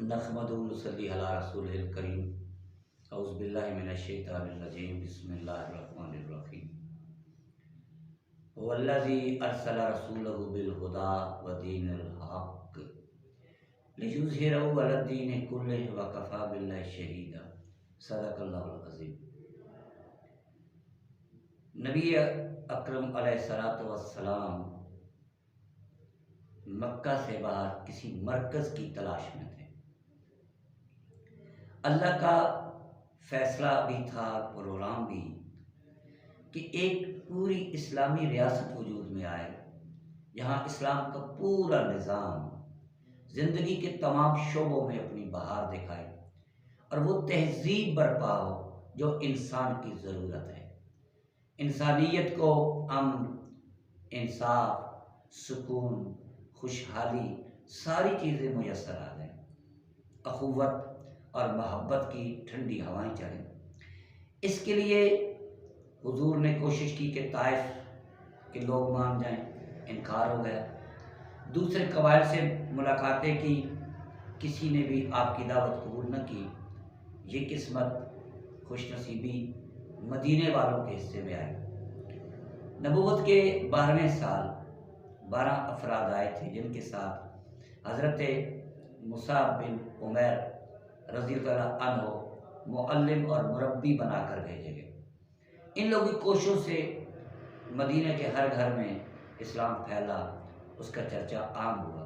نحمدہ و نصلی علی رسولہ الکریم اعوذ باللہ من الشیطان الرجیم بسم اللہ الرحمن الرحیم والذی ارسل رسولہ بالہدی ودین الحق لیظہرہ علی الدین کلہ وکفی باللہ شہیدا صدق اللہ العظیم۔ نبی اکرم علیہ الصلوۃ والسلام مکہ سے باہر کسی مرکز کی تلاش میں تھے۔ اللہ کا فیصلہ بھی تھا، پروگرام بھی، کہ ایک پوری اسلامی ریاست وجود میں آئے، یہاں اسلام کا پورا نظام زندگی کے تمام شعبوں میں اپنی بہار دکھائے اور وہ تہذیب برپا ہو جو انسان کی ضرورت ہے۔ انسانیت کو امن، انصاف، سکون، خوشحالی، ساری چیزیں میسر آ جائیں، اخوت اور محبت کی ٹھنڈی ہوائیں چلیں۔ اس کے لیے حضور نے کوشش کی کہ طائف کے لوگ مان جائیں، انکار ہو گیا۔ دوسرے قبائل سے ملاقاتیں کی، کسی نے بھی آپ کی دعوت قبول نہ کی۔ یہ قسمت، خوش نصیبی مدینے والوں کے حصے میں آئی۔ نبوت کے 12ویں سال 12 افراد آئے تھے، جن کے ساتھ حضرت مصعب بن عمیر رضی اللہ عنہ معلم اور مربی بنا کر بھیجے گئے۔ ان لوگوں کی کوششوں سے مدینہ کے ہر گھر میں اسلام پھیلا، اس کا چرچا عام ہوا۔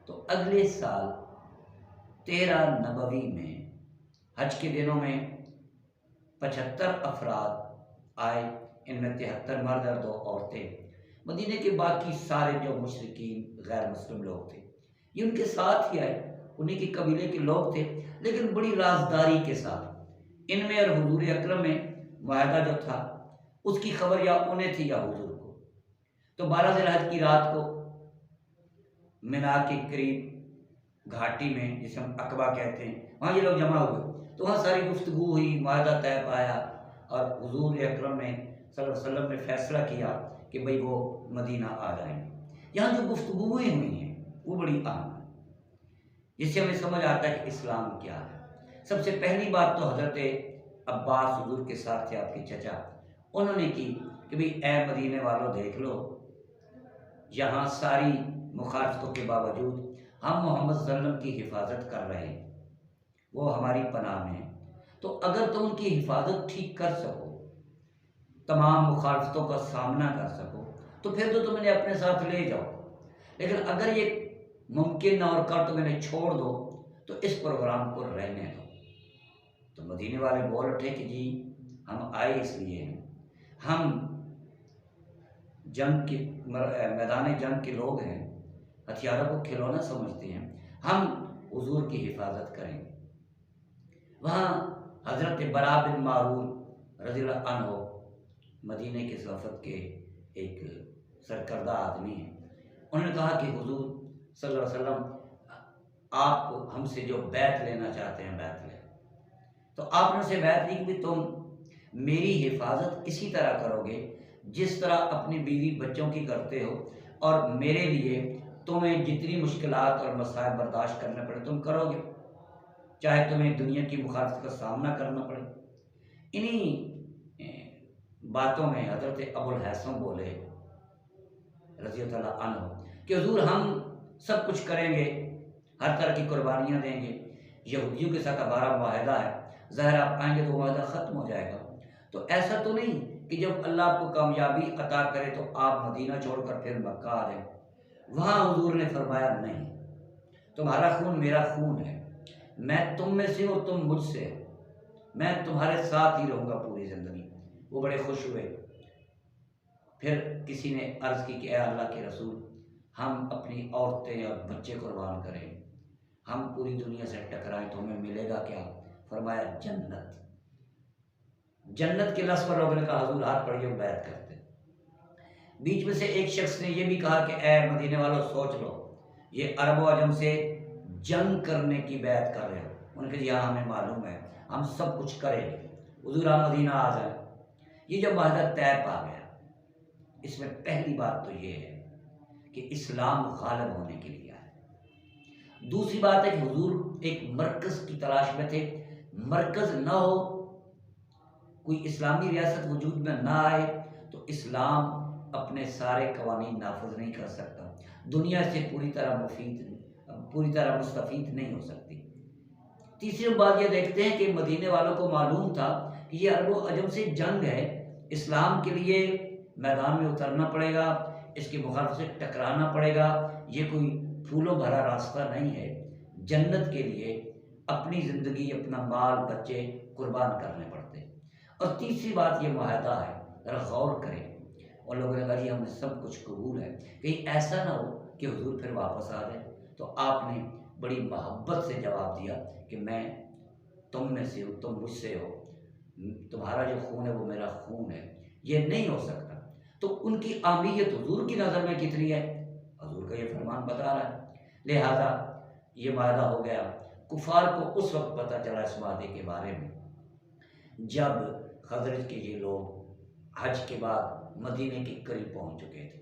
تو اگلے سال 13 نبوی میں حج کے دنوں میں 75 افراد آئے، ان میں 73 مرد اور 2 عورتیں۔ مدینہ کے باقی سارے جو مشرکین غیر مسلم لوگ تھے یہ ان کے ساتھ ہی آئے، انہیں کے قبیلے کے لوگ تھے، لیکن بڑی رازداری کے ساتھ۔ ان میں اور حضور اکرم میں معاہدہ جو تھا اس کی خبر یا انہیں تھی یا حضور کو۔ تو 12 ذی الحج کی رات کو منا کے قریب گھاٹی میں، جسے ہم عقبہ کہتے ہیں، وہاں یہ لوگ جمع ہوئے۔ تو وہاں ساری گفتگو ہوئی، معاہدہ طے پایا اور حضور اکرم نے صلی اللہ علیہ وسلم نے فیصلہ کیا کہ بھئی وہ مدینہ آ جائیں۔ یہاں جو گفتگویں ہوئی ہیں وہ بڑی اہم ہیں، جس سے ہمیں سمجھ آتا ہے کہ اسلام کیا ہے۔ سب سے پہلی بات تو حضرت عباس حضور کے ساتھ تھے، آپ کے چچا، انہوں نے کی کہ بھئی اے مدینے والوں دیکھ لو، یہاں ساری مخالفتوں کے باوجود ہم محمد صلی اللہ علیہ وسلم کی حفاظت کر رہے ہیں، وہ ہماری پناہ میں ہیں۔ تو اگر تم ان کی حفاظت ٹھیک کر سکو، تمام مخالفتوں کا سامنا کر سکو، تو پھر تو تم انہیں اپنے ساتھ لے جاؤ، لیکن اگر یہ ممکن نہ اور کر تم انہیں چھوڑ دو تو اس پروگرام کو رہنے دو۔ تو مدینے والے بول اٹھے کہ جی ہم آئے اس لیے ہیں، ہم جنگ کے میدان جنگ کے لوگ ہیں، ہتھیاروں کو کھلونا سمجھتے ہیں، ہم حضور کی حفاظت کریں۔ وہاں حضرت براء بن معرور رضی اللہ عنہ مدینہ کے وفد کے ایک سرکردہ آدمی ہیں، انہوں نے کہا کہ حضور صلی اللہ علیہ وسلم آپ ہم سے جو بیعت لینا چاہتے ہیں بیعت لیں۔ تو آپ نے اسے بیعت لی کہ تم میری حفاظت اسی طرح کرو گے جس طرح اپنی بیوی بچوں کی کرتے ہو، اور میرے لیے تمہیں جتنی مشکلات اور مصائب برداشت کرنے پڑے تم کرو گے، چاہے تمہیں دنیا کی مخالفت کا سامنا کرنا پڑے۔ انہی باتوں میں حضرت ابو الہیثم بولے رضی اللہ عنہ کہ حضور ہم سب کچھ کریں گے، ہر طرح کی قربانیاں دیں گے، یہودیوں کے ساتھ ہمارا معاہدہ ہے، ظاہر آپ آئیں گے تو معاہدہ ختم ہو جائے گا۔ تو ایسا تو نہیں کہ جب اللہ آپ کو کامیابی عطا کرے تو آپ مدینہ چھوڑ کر پھر مکہ آ جائیں۔ وہاں حضور نے فرمایا نہیں، تمہارا خون میرا خون ہے، میں تم میں سے ہوں، تم مجھ سے ہو، میں تمہارے ساتھ ہی رہوں گا پوری زندگی۔ وہ بڑے خوش ہوئے۔ پھر کسی نے عرض کی کہ اے اللہ کے رسول، ہم اپنی عورتیں اور بچے قربان کریں، ہم پوری دنیا سے ٹکرائیں تو ہمیں ملے گا کیا؟ فرمایا جنت۔ جنت کے لفظ پر لوگوں نے کہا حضور ہاتھ پڑھیے بیعت کرتے۔ بیچ میں سے ایک شخص نے یہ بھی کہا کہ اے مدینے والوں سوچ لو، یہ عرب و عجم سے جنگ کرنے کی بیعت کر رہے ہو۔ انہوں نے کہا جی ہاں ہمیں معلوم ہے، ہم سب کچھ کریں گے، حضور آپ مدینہ آ جائیں۔ یہ جو معاہدہ طے پا گیا، اس میں پہلی بات تو یہ ہے کہ اسلام غالب ہونے کے لیے ہے۔ دوسری بات ہے کہ حضور ایک مرکز کی تلاش میں تھے، مرکز نہ ہو، کوئی اسلامی ریاست وجود میں نہ آئے تو اسلام اپنے سارے قوانین نافذ نہیں کر سکتا، دنیا سے پوری طرح مستفید نہیں ہو سکتی۔ تیسری بات یہ دیکھتے ہیں کہ مدینے والوں کو معلوم تھا کہ یہ عرب و عجم سے جنگ ہے، اسلام کے لیے میدان میں اترنا پڑے گا، اس کے مخالف سے ٹکرانا پڑے گا، یہ کوئی پھولوں بھرا راستہ نہیں ہے، جنت کے لیے اپنی زندگی، اپنا مال، بچے قربان کرنے پڑتے۔ اور تیسری بات یہ معاہدہ ہے، ذرا غور کریں، اور لوگوں نے کہا یہ ہمیں سب کچھ قبول ہے، کہیں ایسا نہ ہو کہ حضور پھر واپس آ جائے۔ تو آپ نے بڑی محبت سے جواب دیا کہ میں تم میں سے ہوں، تم مجھ سے ہو، تمہارا جو خون ہے وہ میرا خون ہے، یہ نہیں ہو سکتا۔ تو ان کی اہمیت حضور کی نظر میں کتنی ہے، حضور کا یہ فرمان بتا رہا ہے، لہذا یہ معاہدہ ہو گیا۔ کفار کو اس وقت پتہ چلا اس معاہدے کے بارے میں جب خزرج کے یہ لوگ حج کے بعد مدینے کے قریب پہنچ چکے تھے۔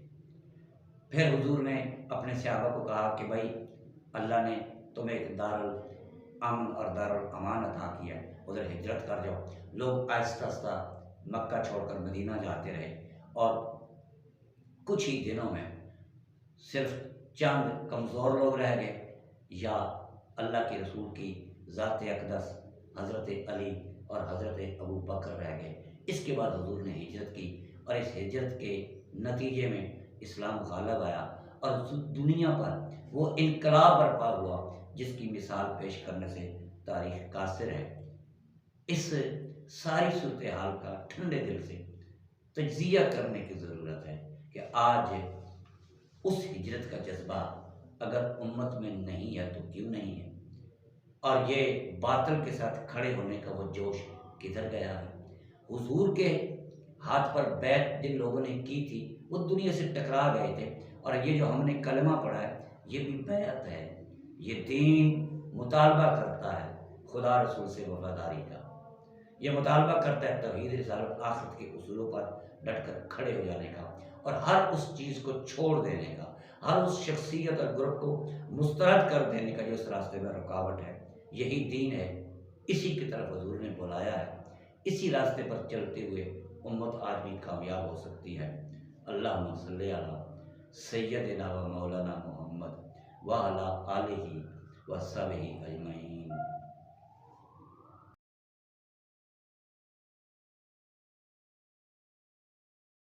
پھر حضور نے اپنے صحابہ کو کہا کہ بھائی اللہ نے تمہیں ایک دارالامن اور دارالامان عطا کیا، ادھر ہجرت کر جاؤ۔ لوگ آہستہ آہستہ مکہ چھوڑ کر مدینہ جاتے رہے، اور کچھ ہی دنوں میں صرف چند کمزور لوگ رہ گئے، یا اللہ کے رسول کی ذات اقدس حضرت علی اور حضرت ابو بکر رہ گئے۔ اس کے بعد حضور نے ہجرت کی، اور اس ہجرت کے نتیجے میں اسلام غالب آیا، اور دنیا پر وہ انقلاب برپا ہوا جس کی مثال پیش کرنے سے تاریخ قاصر ہے۔ اس ساری صورتحال کا ٹھنڈے دل سے تجزیہ کرنے کی ضرورت ہے کہ آج اس ہجرت کا جذبہ اگر امت میں نہیں ہے تو کیوں نہیں ہے، اور یہ باطل کے ساتھ کھڑے ہونے کا وہ جوش کدھر گیا ہے۔ حضور کے ہاتھ پر بیعت جن لوگوں نے کی تھی وہ دنیا سے ٹکرا گئے تھے، اور یہ جو ہم نے کلمہ پڑھا ہے یہ بھی بیعت ہے۔ یہ دین مطالبہ کرتا ہے خدا رسول سے وفاداری کا، یہ مطالبہ کرتا ہے توحید، رسالت، آخرت کے اصولوں پر ڈٹ کر کھڑے ہو جانے کا، اور ہر اس چیز کو چھوڑ دینے کا، ہر اس شخصیت اور گروپ کو مسترد کر دینے کا جو اس راستے میں رکاوٹ ہے۔ یہی دین ہے، اسی کی طرف حضور نے بلایا ہے، اسی راستے پر چلتے ہوئے امت آج بھی کامیاب ہو سکتی ہے۔ اللہم صلی علی سیدنا و مولانا محمد وعلی آلہ و صحبہ اجمعین۔